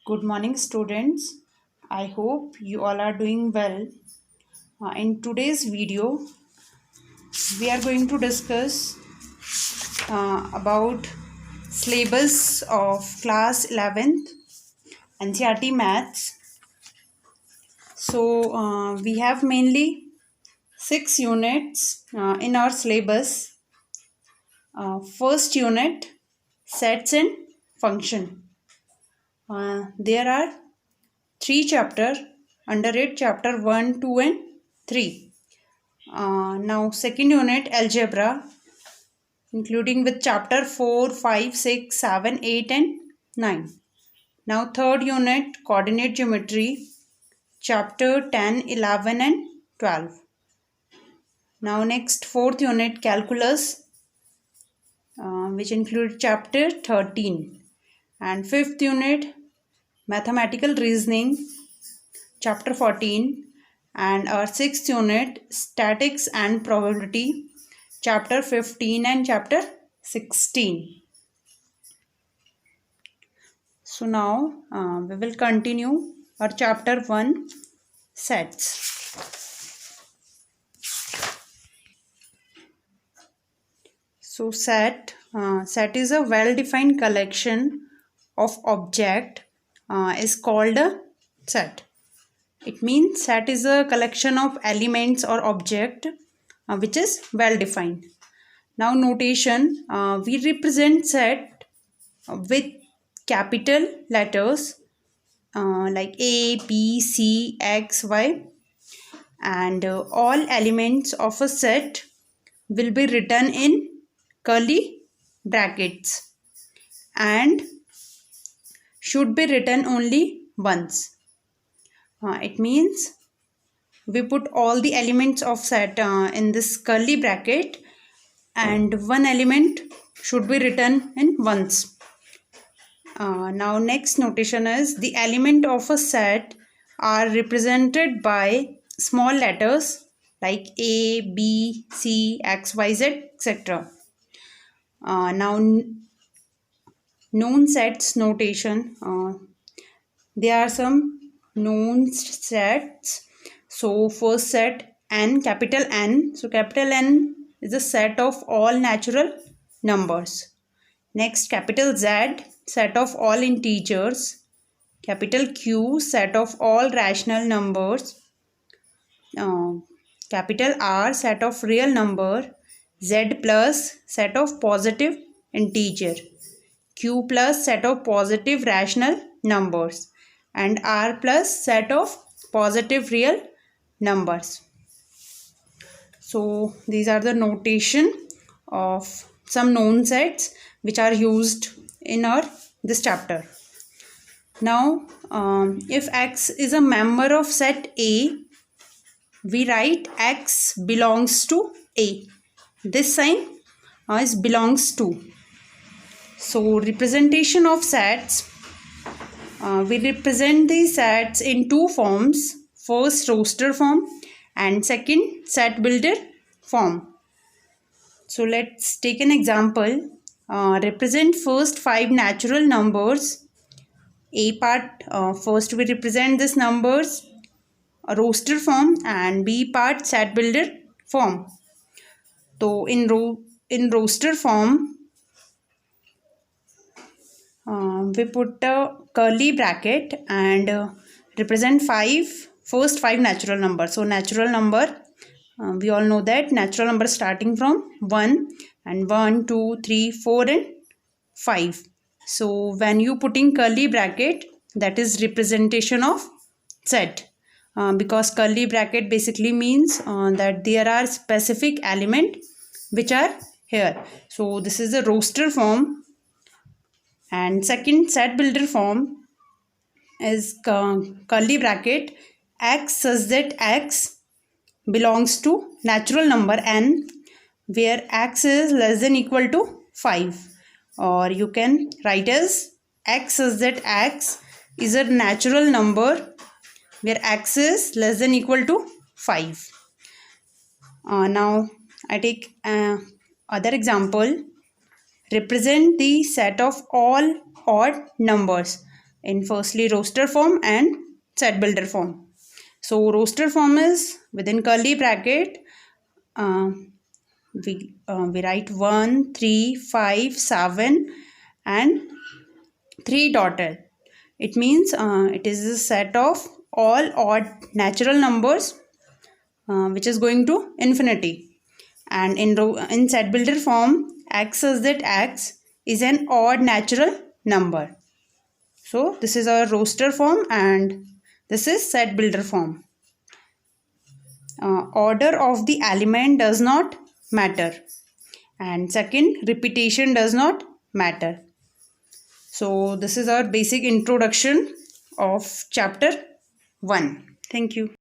Good morning, students. I hope you all are doing well. In today's video, we are going to discuss about syllabus of class 11th NCERT Maths. So, we have mainly 6 units in our syllabus. First unit, sets and function. There are 3 chapters under it, chapter 1, 2 and 3. Now second unit, algebra, including with chapter 4, 5, 6, 7, 8 and 9. Now third unit, coordinate geometry, chapter 10, 11 and 12. Now next fourth unit, calculus, which includes chapter 13. And fifth unit, mathematical reasoning, chapter 14. And our sixth unit, statics and probability, chapter 15 and chapter 16. So now we will continue our chapter 1, sets. So set is a well-defined collection of object is called a set. It means set is a collection of elements or object which is well defined. Now notation, we represent set with capital letters like A, B, C, X, Y, and all elements of a set will be written in curly brackets and should be written only once. It means we put all the elements of set in this curly bracket and one element should be written in once. Now next notation is the element of a set are represented by small letters like A, B, C, X, Y, Z, etc. Now known sets notation. There are some known sets. So first set n, capital N. So capital N is a set of all natural numbers. Next, capital Z, set of all integers. Capital Q, set of all rational numbers. Capital R, set of real number. Z plus, set of positive integer. Q plus, set of positive rational numbers. And R plus, set of positive real numbers. So these are the notation of some known sets which are used in this chapter. Now if X is a member of set A, we write X belongs to A. This sign is belongs to. So representation of sets, we represent these sets in two forms. First, roster form and second, set builder form. So let's take an example. Represent first 5 natural numbers. A part, first we represent this numbers roster form and B part set builder form. So in roster form, we put a curly bracket and represent first 5 natural numbers. So natural number, we all know that natural number starting from 1 and 1, 2, 3, 4 and 5. So when you putting curly bracket, that is representation of set because curly bracket basically means that there are specific element which are here. So this is the roster form. And second, set builder form is curly bracket X such that X belongs to natural number n where X is less than equal to 5, or you can write as X such that X is a natural number where X is less than equal to 5. Now I take other example. Represent the set of all odd numbers in firstly roster form and set builder form. So roster form is within curly bracket, we write 1, 3, 5, 7 and 3 dotted. It means it is a set of all odd natural numbers which is going to infinity. And in set builder form, x is that x is an odd natural number. So this is our roster form and this is set builder form. Order of the element does not matter, and second, repetition does not matter. So this is our basic introduction of chapter 1. Thank you.